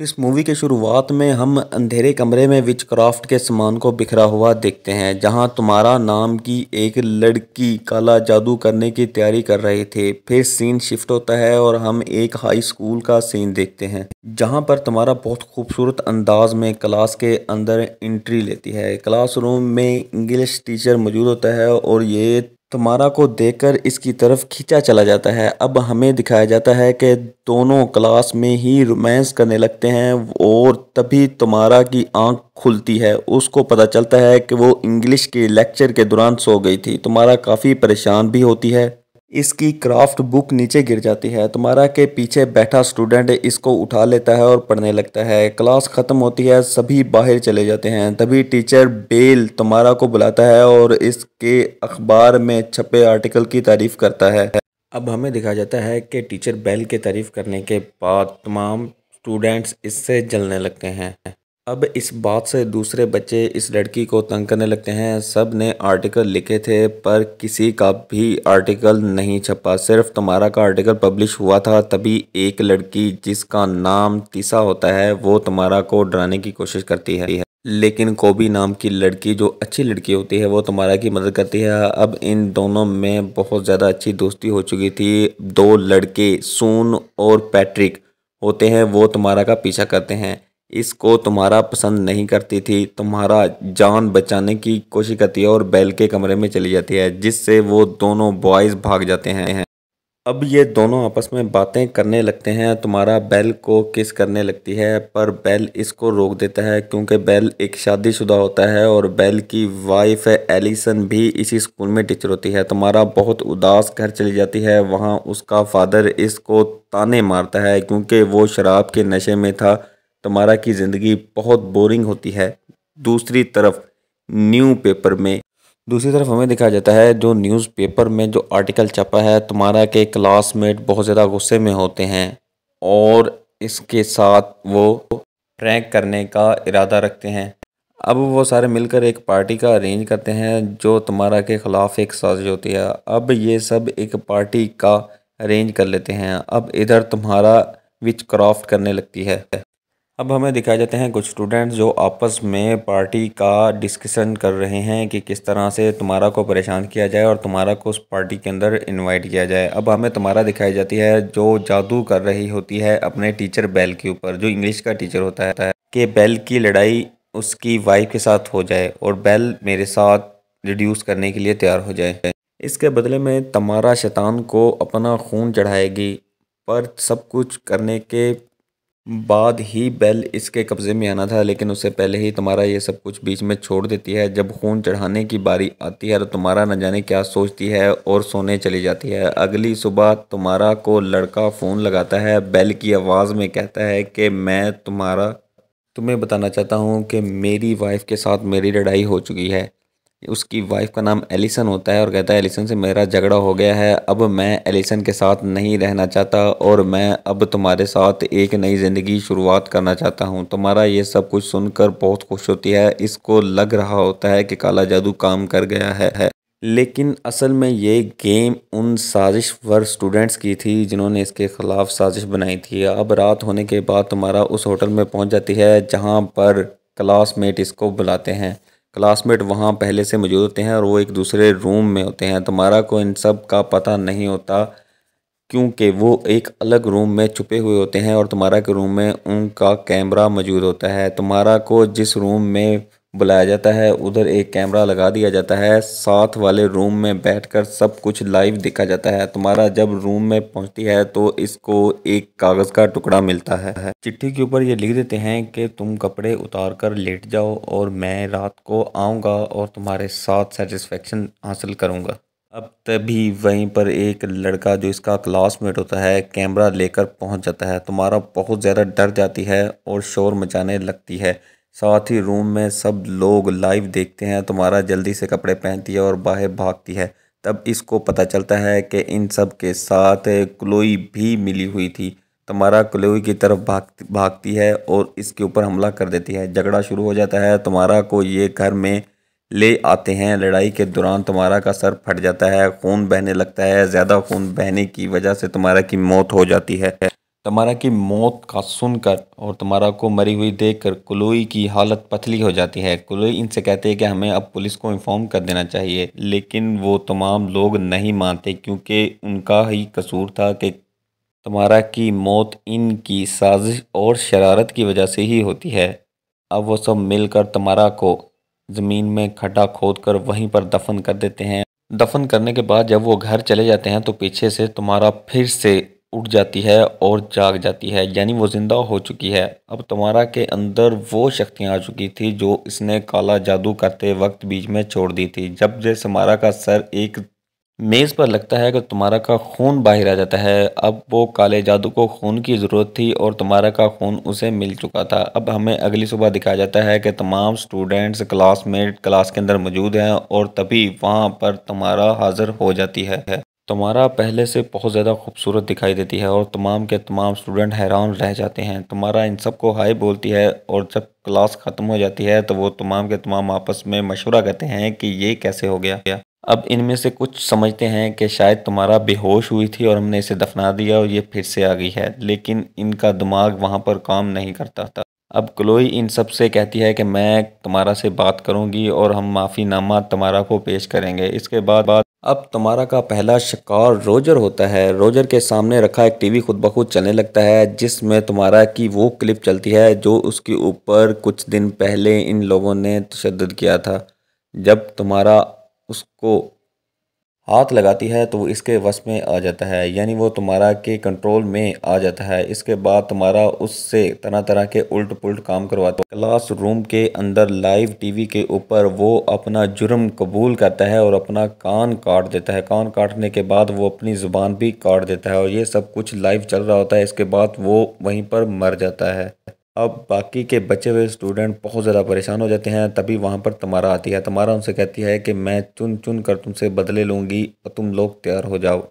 इस मूवी के शुरुआत में हम अंधेरे कमरे में विचक्राफ्ट के सामान को बिखरा हुआ देखते हैं, जहां तुम्हारा नाम की एक लड़की काला जादू करने की तैयारी कर रही थी। फिर सीन शिफ्ट होता है और हम एक हाई स्कूल का सीन देखते हैं, जहां पर तुम्हारा बहुत खूबसूरत अंदाज में क्लास के अंदर एंट्री लेती है। क्लासरूम में इंग्लिश टीचर मौजूद होता है और ये तुम्हारा को देखकर इसकी तरफ खींचा चला जाता है। अब हमें दिखाया जाता है कि दोनों क्लास में ही रोमांस करने लगते हैं और तभी तुम्हारा की आंख खुलती है। उसको पता चलता है कि वो इंग्लिश के लेक्चर के दौरान सो गई थी। तुम्हारा काफ़ी परेशान भी होती है। इसकी क्राफ्ट बुक नीचे गिर जाती है। तुम्हारा के पीछे बैठा स्टूडेंट इसको उठा लेता है और पढ़ने लगता है। क्लास ख़त्म होती है, सभी बाहर चले जाते हैं। तभी टीचर बेल तुम्हारा को बुलाता है और इसके अखबार में छपे आर्टिकल की तारीफ करता है। अब हमें दिखाया जाता है कि टीचर बेल की तारीफ करने के बाद तमाम स्टूडेंट्स इससे जलने लगते हैं। अब इस बात से दूसरे बच्चे इस लड़की को तंग करने लगते हैं। सब ने आर्टिकल लिखे थे पर किसी का भी आर्टिकल नहीं छपा, सिर्फ तुम्हारा का आर्टिकल पब्लिश हुआ था। तभी एक लड़की जिसका नाम तीसा होता है वो तुम्हारा को डराने की कोशिश करती है, लेकिन कोबी नाम की लड़की जो अच्छी लड़की होती है वो तुम्हारा की मदद करती है। अब इन दोनों में बहुत ज़्यादा अच्छी दोस्ती हो चुकी थी। दो लड़के सून और पैट्रिक होते हैं, वो तुम्हारा का पीछा करते हैं। इसको तुम्हारा पसंद नहीं करती थी, तुम्हारा जान बचाने की कोशिश करती है और बेल के कमरे में चली जाती है, जिससे वो दोनों बॉयज़ भाग जाते हैं। अब ये दोनों आपस में बातें करने लगते हैं। तुम्हारा बेल को किस करने लगती है पर बेल इसको रोक देता है, क्योंकि बेल एक शादीशुदा होता है और बेल की वाइफ एलिसन भी इसी स्कूल में टीचर होती है। तुम्हारा बहुत उदास घर चली जाती है। वहाँ उसका फादर इसको ताने मारता है क्योंकि वो शराब के नशे में था। तुम्हारा की ज़िंदगी बहुत बोरिंग होती है। दूसरी तरफ दूसरी तरफ हमें दिखाया जाता है जो न्यूज़पेपर में जो आर्टिकल छपा है, तुम्हारा के क्लासमेट बहुत ज़्यादा गुस्से में होते हैं और इसके साथ वो प्रैंक करने का इरादा रखते हैं। अब वो सारे मिलकर एक पार्टी का अरेंज करते हैं जो तुम्हारा के ख़िलाफ़ एक साजिश होती है। अब ये सब एक पार्टी का अरेंज कर लेते हैं। अब इधर तुम्हारा विच क्राफ्ट करने लगती है। अब हमें दिखाए जाते हैं कुछ स्टूडेंट्स जो आपस में पार्टी का डिस्कशन कर रहे हैं कि किस तरह से तुम्हारा को परेशान किया जाए और तुम्हारा को उस पार्टी के अंदर इनवाइट किया जाए। अब हमें तुम्हारा दिखाई जाती है जो जादू कर रही होती है अपने टीचर बेल के ऊपर, जो इंग्लिश का टीचर होता है, कि बेल की लड़ाई उसकी वाइफ के साथ हो जाए और बेल मेरे साथ रिड्यूस करने के लिए तैयार हो जाए। इसके बदले में तुम्हारा शैतान को अपना खून चढ़ाएगी, पर सब कुछ करने के बाद ही बेल इसके कब्ज़े में आना था, लेकिन उससे पहले ही तुम्हारा ये सब कुछ बीच में छोड़ देती है। जब खून चढ़ाने की बारी आती है तो तुम्हारा न जाने क्या सोचती है और सोने चली जाती है। अगली सुबह तुम्हारा को लड़का फ़ोन लगाता है, बेल की आवाज़ में कहता है कि मैं तुम्हें बताना चाहता हूँ कि मेरी वाइफ के साथ मेरी लड़ाई हो चुकी है। उसकी वाइफ का नाम एलिसन होता है और कहता है एलिसन से मेरा झगड़ा हो गया है, अब मैं एलिसन के साथ नहीं रहना चाहता और मैं अब तुम्हारे साथ एक नई ज़िंदगी शुरुआत करना चाहता हूँ। तुम्हारा ये सब कुछ सुनकर बहुत खुश होती है। इसको लग रहा होता है कि काला जादू काम कर गया है। लेकिन असल में ये गेम उन साजिशवर स्टूडेंट्स की थी जिन्होंने इसके ख़िलाफ़ साजिश बनाई थी। अब रात होने के बाद तुम्हारा उस होटल में पहुँच जाती है जहाँ पर क्लासमेट इसको बुलाते हैं। क्लासमेट वहाँ पहले से मौजूद होते हैं और वो एक दूसरे रूम में होते हैं। तुम्हारा को इन सब का पता नहीं होता क्योंकि वो एक अलग रूम में छुपे हुए होते हैं और तुम्हारा के रूम में उनका कैमरा मौजूद होता है। तुम्हारा को जिस रूम में बुलाया जाता है उधर एक कैमरा लगा दिया जाता है। साथ वाले रूम में बैठकर सब कुछ लाइव देखा जाता है। तुम्हारा जब रूम में पहुंचती है तो इसको एक कागज़ का टुकड़ा मिलता है। चिट्ठी के ऊपर ये लिख देते हैं कि तुम कपड़े उतार कर लेट जाओ और मैं रात को आऊँगा और तुम्हारे साथ सेटिस्फेक्शन हासिल करूँगा। अब तभी वहीं पर एक लड़का जो इसका क्लासमेट होता है कैमरा लेकर पहुंच जाता है। तुम्हारा बहुत ज़्यादा डर जाती है और शोर मचाने लगती है। साथ ही रूम में सब लोग लाइव देखते हैं। तुम्हारा जल्दी से कपड़े पहनती है और बाहर भागती है। तब इसको पता चलता है कि इन सब के साथ क्लोई भी मिली हुई थी। तुम्हारा क्लोई की तरफ भागती है और इसके ऊपर हमला कर देती है। झगड़ा शुरू हो जाता है। तुम्हारा को ये घर में ले आते हैं। लड़ाई के दौरान तुम्हारा का सर फट जाता है, खून बहने लगता है। ज़्यादा खून बहने की वजह से तुम्हारा की मौत हो जाती है। तमारा की मौत का सुनकर और तमारा को मरी हुई देखकर क्लोई की हालत पतली हो जाती है। क्लोई इनसे कहते हैं कि हमें अब पुलिस को इन्फॉर्म कर देना चाहिए, लेकिन वो तमाम लोग नहीं मानते क्योंकि उनका ही कसूर था कि तमारा की मौत इनकी साजिश और शरारत की वजह से ही होती है। अब वो सब मिलकर तमारा को ज़मीन में खड्डा खोदकर वहीं पर दफन कर देते हैं। दफन करने के बाद जब वो घर चले जाते हैं तो पीछे से तमारा फिर से उठ जाती है और जाग जाती है, यानी वो ज़िंदा हो चुकी है। अब तमारा के अंदर वो शक्तियाँ आ चुकी थी जो इसने काला जादू करते वक्त बीच में छोड़ दी थी। जब जैसे तमारा का सर एक मेज़ पर लगता है कि तुम्हारा का खून बाहर आ जाता है। अब वो काले जादू को खून की ज़रूरत थी और तुम्हारा का खून उसे मिल चुका था। अब हमें अगली सुबह दिखाया जाता है कि तमाम स्टूडेंट्स क्लासमेट क्लास के अंदर मौजूद हैं और तभी वहाँ पर तुम्हारा हाज़िर हो जाती है। तुम्हारा पहले से बहुत ज़्यादा खूबसूरत दिखाई देती है और तमाम के तमाम स्टूडेंट हैरान रह जाते हैं। तुम्हारा इन सबको हाय बोलती है और जब क्लास ख़त्म हो जाती है तो वो तमाम के तमाम आपस में मशवरा करते हैं कि ये कैसे हो गया। अब इनमें से कुछ समझते हैं कि शायद तुम्हारा बेहोश हुई थी और हमने इसे दफना दिया और ये फिर से आ गई है, लेकिन इनका दिमाग वहाँ पर काम नहीं करता था। अब क्लोई इन सब से कहती है कि मैं तुम्हारा से बात करूँगी और हम माफ़ीनामा तुम्हारा को पेश करेंगे। इसके बाद अब तुम्हारा का पहला शिकार रोजर होता है। रोजर के सामने रखा एक टीवी खुद ब खुद चलने लगता है जिसमें तुम्हारा की वो क्लिप चलती है जो उसके ऊपर कुछ दिन पहले इन लोगों ने तशद्दुद किया था। जब तुम्हारा उसको हाथ लगाती है तो वो इसके वश में आ जाता है, यानी वो तुम्हारा के कंट्रोल में आ जाता है। इसके बाद तुम्हारा उससे तरह तरह के उल्ट पुल्ट काम करवाता है। क्लास रूम के अंदर लाइव टीवी के ऊपर वो अपना जुर्म कबूल करता है और अपना कान काट देता है। कान काटने के बाद वो अपनी ज़ुबान भी काट देता है और ये सब कुछ लाइव चल रहा होता है। इसके बाद वो वहीं पर मर जाता है। अब बाकी के बचे हुए स्टूडेंट बहुत ज़्यादा परेशान हो जाते हैं। तभी वहाँ पर तमारा आती है। तमारा उनसे कहती है कि मैं चुन चुन कर तुमसे बदले लूँगी और तुम लोग तैयार हो जाओ।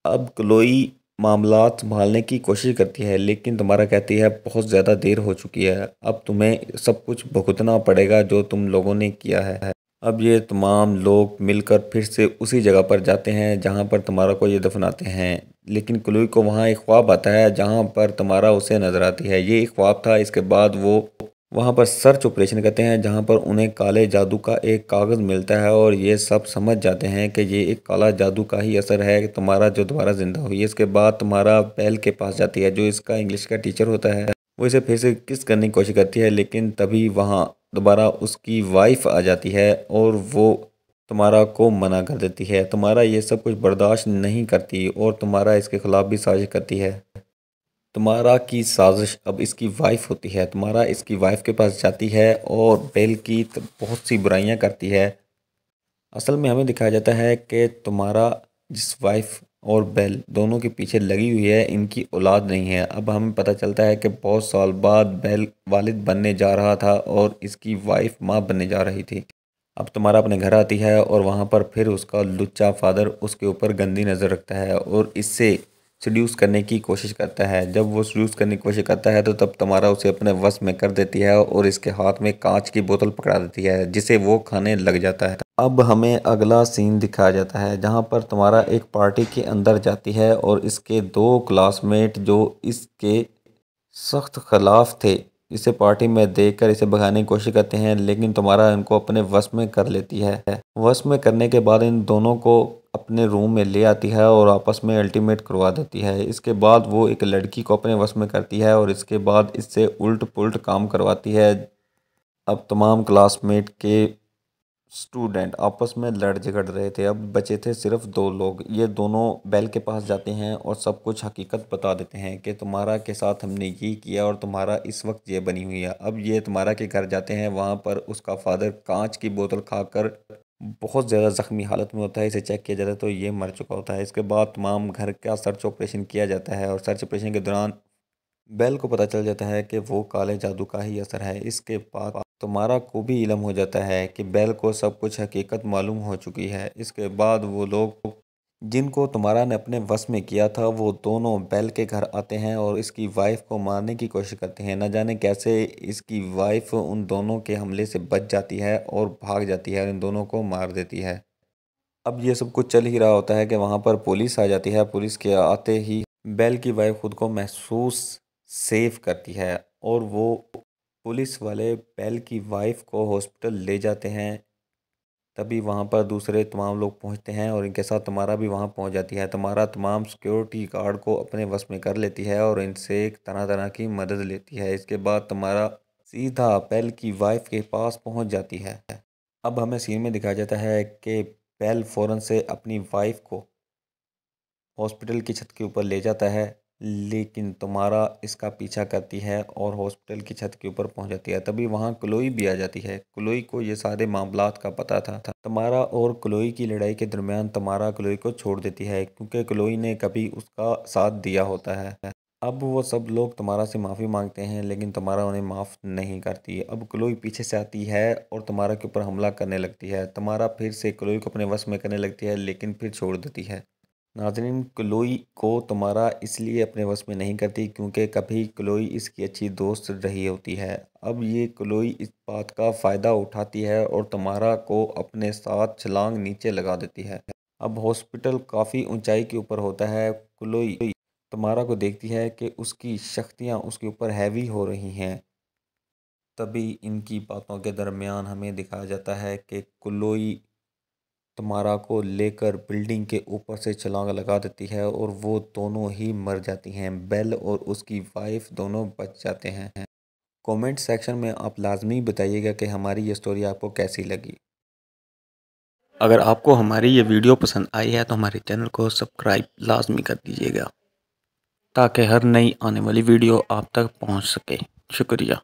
अब क्लोई मामलात संभालने की कोशिश करती है, लेकिन तमारा कहती है बहुत ज़्यादा देर हो चुकी है, अब तुम्हें सब कुछ भुगतना पड़ेगा जो तुम लोगों ने किया है। अब ये तमाम लोग मिलकर फिर से उसी जगह पर जाते हैं जहाँ पर तमारा को ये दफनाते हैं, लेकिन क्लोई को वहाँ एक ख्वाब आता है जहाँ पर तमारा उसे नजर आती है। ये एक ख्वाब था। इसके बाद वो वहाँ पर सर्च ऑपरेशन करते हैं जहाँ पर उन्हें काले जादू का एक कागज़ मिलता है और ये सब समझ जाते हैं कि ये एक काला जादू का ही असर है कि तुम्हारा जो दोबारा ज़िंदा हुई है। इसके बाद तुम्हारा बेल के पास जाती है जो इसका इंग्लिश का टीचर होता है। वो इसे फिर से किस करने की कोशिश करती है, लेकिन तभी वहाँ दोबारा उसकी वाइफ आ जाती है और वो तुम्हारा को मना कर देती है। तुम्हारा ये सब कुछ बर्दाश्त नहीं करती और तुम्हारा इसके खिलाफ भी साजिश करती है। तुम्हारा की साजिश अब इसकी वाइफ होती है। तुम्हारा इसकी वाइफ के पास जाती है और बेल की बहुत सी बुराइयां करती है। असल में हमें दिखाया जाता है कि तुम्हारा जिस वाइफ और बेल दोनों के पीछे लगी हुई है इनकी औलाद नहीं है। अब हमें पता चलता है कि बहुत साल बाद बेल वालिद बनने जा रहा था और इसकी वाइफ माँ बनने जा रही थी। अब तुम्हारा अपने घर आती है और वहाँ पर फिर उसका लुच्चा फादर उसके ऊपर गंदी नज़र रखता है और इससे सड्यूस करने की कोशिश करता है। जब वो सड्यूस करने की कोशिश करता है तो तब तुम्हारा उसे अपने वश में कर देती है और इसके हाथ में कांच की बोतल पकड़ा देती है जिसे वो खाने लग जाता है। अब हमें अगला सीन दिखाया जाता है जहाँ पर तुम्हारा एक पार्टी के अंदर जाती है और इसके दो क्लासमेट जो इसके सख्त खिलाफ थे इसे पार्टी में देखकर इसे भगाने की कोशिश करते हैं, लेकिन तुम्हारा इनको अपने वश में कर लेती है। वश में करने के बाद इन दोनों को अपने रूम में ले आती है और आपस में अल्टीमेट करवा देती है। इसके बाद वो एक लड़की को अपने वश में करती है और इसके बाद इससे उल्ट पुल्ट काम करवाती है। अब तमाम क्लासमेट के स्टूडेंट आपस में लड़ झगड़ रहे थे। अब बचे थे सिर्फ दो लोग। ये दोनों बेल के पास जाते हैं और सब कुछ हकीकत बता देते हैं कि तुम्हारा के साथ हमने ये किया और तुम्हारा इस वक्त ये बनी हुई है। अब ये तुम्हारा के घर जाते हैं। वहाँ पर उसका फादर कांच की बोतल खाकर बहुत ज़्यादा ज़ख्मी हालत में होता है। इसे चेक किया जाता है तो ये मर चुका होता है। इसके बाद तमाम घर का सर्च ऑपरेशन किया जाता है और सर्च ऑपरेशन के दौरान बेल को पता चल जाता है कि वो काले जादू का ही असर है। इसके बाद तुम्हारा को भी इल्म हो जाता है कि बेल को सब कुछ हकीकत मालूम हो चुकी है। इसके बाद वो लोग जिनको तुम्हारा ने अपने वश में किया था वो दोनों बेल के घर आते हैं और इसकी वाइफ को मारने की कोशिश करते हैं। न जाने कैसे इसकी वाइफ उन दोनों के हमले से बच जाती है और भाग जाती है और इन दोनों को मार देती है। अब ये सब कुछ चल ही रहा होता है कि वहाँ पर पुलिस आ जाती है। पुलिस के आते ही बेल की वाइफ खुद को महसूस सेफ करती है और वो पुलिस वाले बेल की वाइफ को हॉस्पिटल ले जाते हैं। तभी वहाँ पर दूसरे तमाम लोग पहुँचते हैं और इनके साथ तमारा भी वहाँ पहुँच जाती है। तमारा तमाम सिक्योरिटी गार्ड को अपने वश में कर लेती है और इनसे एक तरह तरह की मदद लेती है। इसके बाद तमारा सीधा बेल की वाइफ के पास पहुँच जाती है। अब हमें सीन में दिखाया जाता है कि बेल फ़ौरन से अपनी वाइफ को हॉस्पिटल की छत के ऊपर ले जाता है, लेकिन तमारा इसका पीछा करती है और हॉस्पिटल की छत के ऊपर पहुंच जाती है। तभी वहां क्लोई भी आ जाती है। क्लोई को ये सारे मामलात का पता था। तमारा और क्लोई की लड़ाई के दरमियान तमारा क्लोई को छोड़ देती है क्योंकि क्लोई ने कभी उसका साथ दिया होता है। अब वो सब लोग तमारा से माफ़ी मांगते हैं, लेकिन तमारा उन्हें माफ़ नहीं करती। अब क्लोई पीछे से आती है और तमारा के ऊपर हमला करने लगती है। तमारा फिर से क्लोई को अपने वश में करने लगती है, लेकिन फिर छोड़ देती है। नाज़रीन, क्लोई को तमारा इसलिए अपने वश में नहीं करती क्योंकि कभी क्लोई इसकी अच्छी दोस्त रही होती है। अब ये क्लोई इस बात का फ़ायदा उठाती है और तमारा को अपने साथ छलांग नीचे लगा देती है। अब हॉस्पिटल काफ़ी ऊंचाई के ऊपर होता है। क्लोई तमारा को देखती है कि उसकी शक्तियाँ उसके ऊपर हैवी हो रही हैं। तभी इनकी बातों के दरमियान हमें दिखाया जाता है कि क्लोई तमारा को लेकर बिल्डिंग के ऊपर से छलांग लगा देती है और वो दोनों ही मर जाती हैं। बेल और उसकी वाइफ दोनों बच जाते हैं। कमेंट सेक्शन में आप लाजमी बताइएगा कि हमारी ये स्टोरी आपको कैसी लगी। अगर आपको हमारी ये वीडियो पसंद आई है तो हमारे चैनल को सब्सक्राइब लाजमी कर दीजिएगा ताकि हर नई आने वाली वीडियो आप तक पहुंच सके। शुक्रिया।